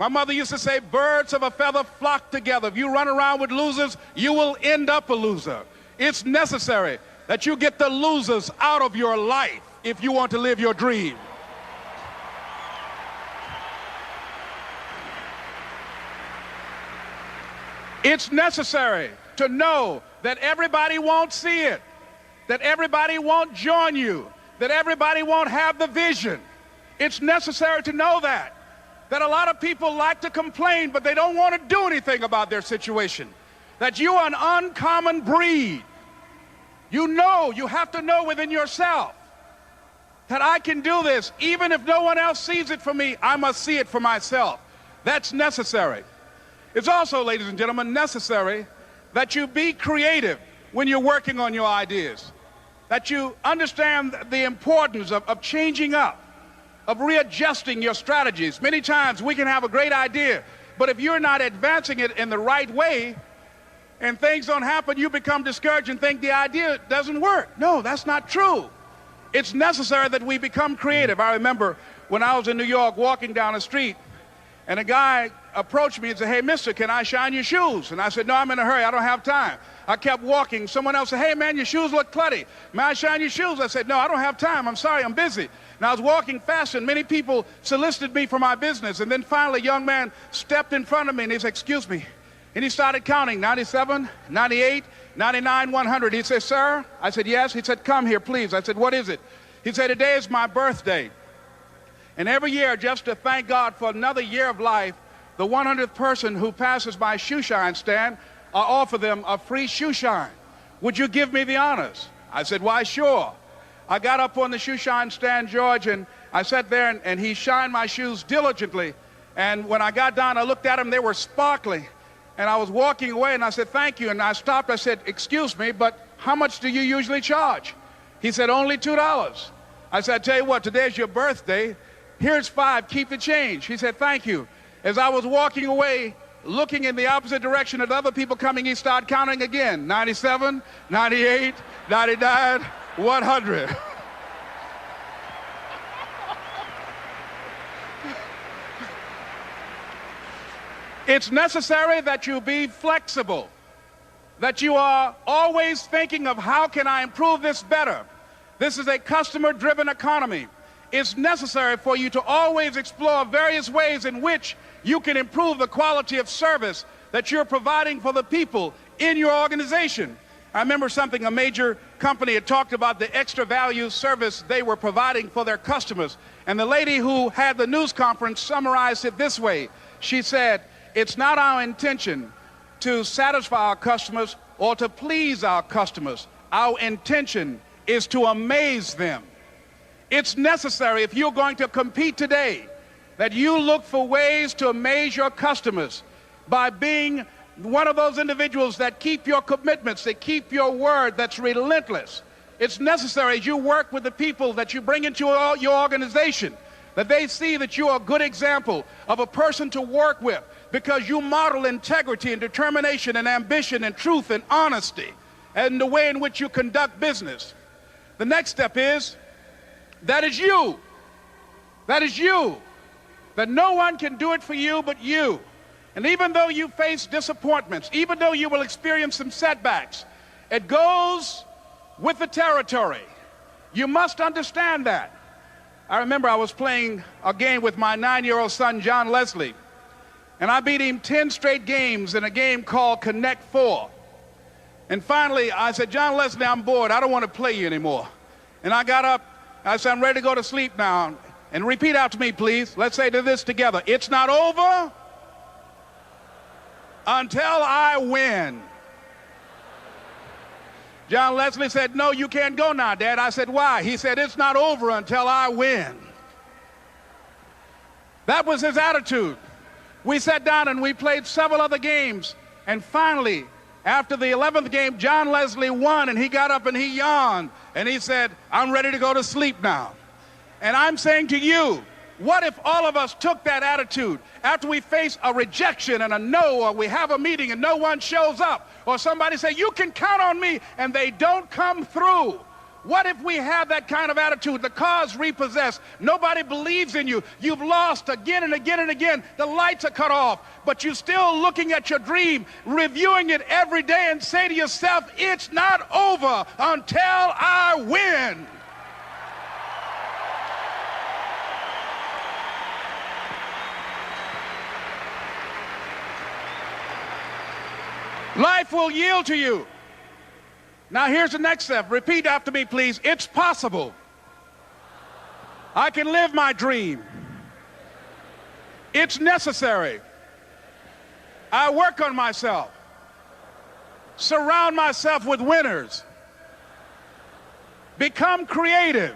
My mother used to say, birds of a feather flock together. If you run around with losers, you will end up a loser. It's necessary that you get the losers out of your life if you want to live your dream. It's necessary to know that everybody won't see it, that everybody won't join you, that everybody won't have the vision. It's necessary to know that a lot of people like to complain, but they don't want to do anything about their situation, that you are an uncommon breed. You know, you have to know within yourself that I can do this. Even if no one else sees it for me, I must see it for myself. That's necessary. It's also, ladies and gentlemen, necessary that you be creative when you're working on your ideas, that you understand the importance of changing up, of readjusting your strategies. Many times we can have a great idea, but if you're not advancing it in the right way and things don't happen, you become discouraged and think the idea doesn't work. No, that's not true. It's necessary that we become creative. I remember when I was in New York walking down the street, and a guy approached me and said, "Hey, mister, can I shine your shoes?" And I said, "No, I'm in a hurry. I don't have time." I kept walking. Someone else said, "Hey, man, your shoes look clutty. May I shine your shoes?" I said, "No, I don't have time. I'm sorry, I'm busy." And I was walking fast, and many people solicited me for my business. And then finally, a young man stepped in front of me, and he said, "Excuse me." And he started counting, 97, 98, 99, 100. He said, "Sir?" I said, "Yes." He said, "Come here, please." I said, "What is it?" He said, "Today is my birthday. And every year, just to thank God for another year of life, the 100th person who passes my shoe shine stand, I offer them a free shoe shine. Would you give me the honors?" I said, "Why, sure." I got up on the shoe shine stand, George, and I sat there, and he shined my shoes diligently. And when I got down, I looked at them, they were sparkling. And I was walking away, and I said, "Thank you." And I stopped, I said, "Excuse me, but how much do you usually charge?" He said, "Only $2. I said, "I tell you what, today's your birthday. Here's $5, keep the change." He said, "Thank you." As I was walking away, looking in the opposite direction at other people coming, he started counting again. 97, 98, 99, 100. It's necessary that you be flexible, that you are always thinking of how can I improve this better. This is a customer-driven economy. It's necessary for you to always explore various ways in which you can improve the quality of service that you're providing for the people in your organization. I remember something, a major company had talked about the extra value service they were providing for their customers. And the lady who had the news conference summarized it this way. She said, "It's not our intention to satisfy our customers or to please our customers. Our intention is to amaze them." It's necessary, if you're going to compete today, that you look for ways to amaze your customers by being one of those individuals that keep your commitments, that keep your word, that's relentless. It's necessary as you work with the people that you bring into your organization, that they see that you are a good example of a person to work with because you model integrity and determination and ambition and truth and honesty and the way in which you conduct business. The next step is, that is you. That is you. That no one can do it for you but you. And even though you face disappointments, even though you will experience some setbacks, it goes with the territory. You must understand that. I remember I was playing a game with my 9-year-old son, John Leslie, and I beat him 10 straight games in a game called Connect 4. And finally, I said, "John Leslie, I'm bored. I don't want to play you anymore." And I got up. I said, "I'm ready to go to sleep now." And repeat after me, please. Let's say this together. It's not over until I win. John Leslie said, "No, you can't go now, Dad." I said, "Why?" He said, "It's not over until I win." That was his attitude. We sat down and we played several other games. And finally, after the 11th game, John Leslie won, and he got up and he yawned. And he said, "I'm ready to go to sleep now." And I'm saying to you, what if all of us took that attitude after we face a rejection and a no, or we have a meeting and no one shows up, or somebody say, "You can count on me," and they don't come through? What if we have that kind of attitude? The car's repossessed. Nobody believes in you. You've lost again and again and again. The lights are cut off, but you're still looking at your dream, reviewing it every day, and say to yourself, it's not over until I win. Life will yield to you. Now here's the next step. Repeat after me, please. It's possible. I can live my dream. It's necessary. I work on myself. Surround myself with winners. Become creative.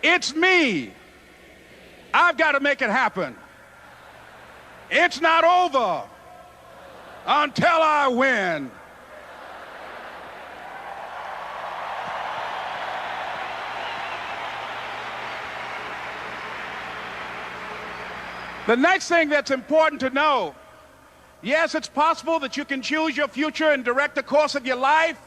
It's me. I've got to make it happen. It's not over until I win. The next thing that's important to know, yes, it's possible that you can choose your future and direct the course of your life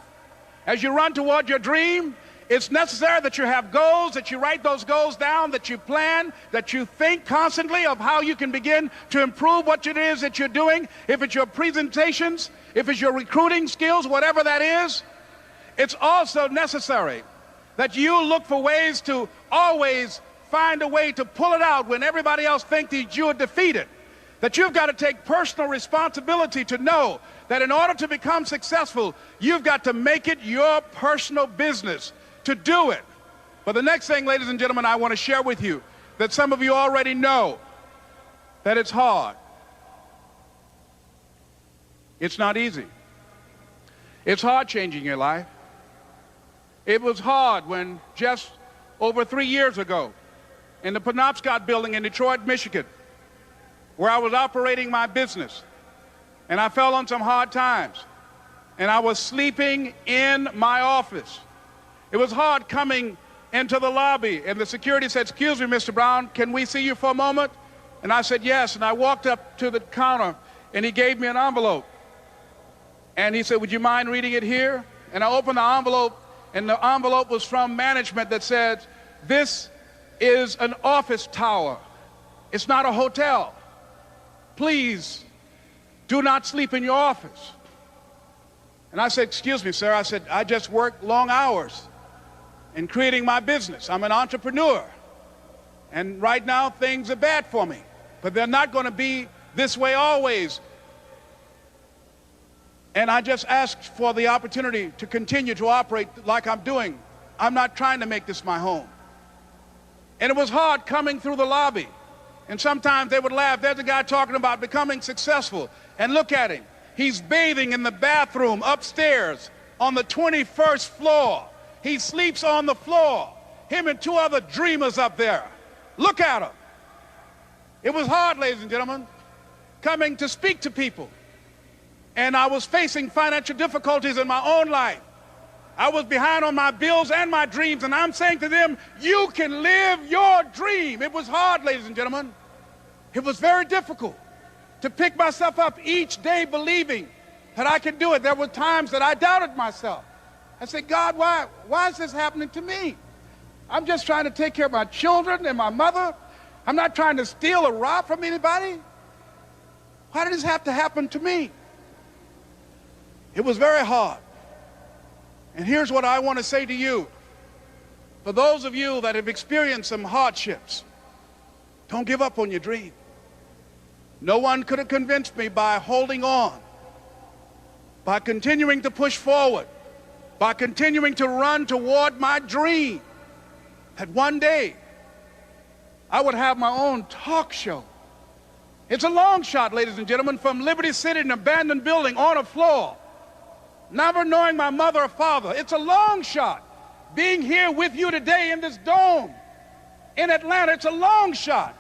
as you run toward your dream. It's necessary that you have goals, that you write those goals down, that you plan, that you think constantly of how you can begin to improve what it is that you're doing. If it's your presentations, if it's your recruiting skills, whatever that is, it's also necessary that you look for ways to always find a way to pull it out when everybody else thinks that you are defeated. That you've got to take personal responsibility to know that in order to become successful, you've got to make it your personal business to do it. But the next thing, ladies and gentlemen, I want to share with you that some of you already know that it's hard. It's not easy. It's hard changing your life. It was hard when just over 3 years ago, in the Penobscot building in Detroit, Michigan, where I was operating my business, and I fell on some hard times, and I was sleeping in my office. It was hard coming into the lobby, and the security said, "Excuse me, Mr. Brown, can we see you for a moment?" And I said, "Yes," and I walked up to the counter, and he gave me an envelope, and he said, "Would you mind reading it here?" And I opened the envelope, and the envelope was from management that said, "This is an office tower. It's not a hotel. Please do not sleep in your office." And I said, "Excuse me, sir." I said, "I just work long hours in creating my business. I'm an entrepreneur. And right now things are bad for me, but they're not going to be this way always. And I just asked for the opportunity to continue to operate like I'm doing. I'm not trying to make this my home." And it was hard coming through the lobby. And sometimes they would laugh. There's a guy talking about becoming successful. And look at him. He's bathing in the bathroom upstairs on the 21st floor. He sleeps on the floor. Him and 2 other dreamers up there. Look at him. It was hard, ladies and gentlemen, coming to speak to people. And I was facing financial difficulties in my own life. I was behind on my bills and my dreams, and I'm saying to them, you can live your dream. It was hard, ladies and gentlemen. It was very difficult to pick myself up each day believing that I could do it. There were times that I doubted myself. I said, "God, why is this happening to me? I'm just trying to take care of my children and my mother. I'm not trying to steal or rob from anybody. Why did this have to happen to me?" It was very hard. And here's what I want to say to you. For those of you that have experienced some hardships, don't give up on your dream. No one could have convinced me by holding on, by continuing to push forward, by continuing to run toward my dream, that one day I would have my own talk show. It's a long shot, ladies and gentlemen, from Liberty City, an abandoned building on a floor, never knowing my mother or father. It's a long shot. Being here with you today in this dome in Atlanta, it's a long shot.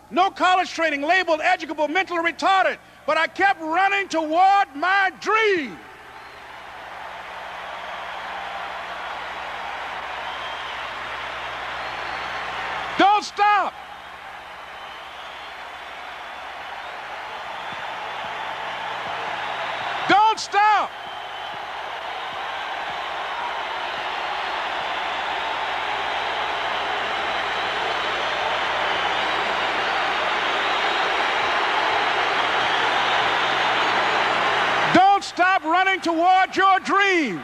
No college training, labeled educable, mentally retarded, but I kept running toward my dream. Don't stop. Don't stop. running toward your dream.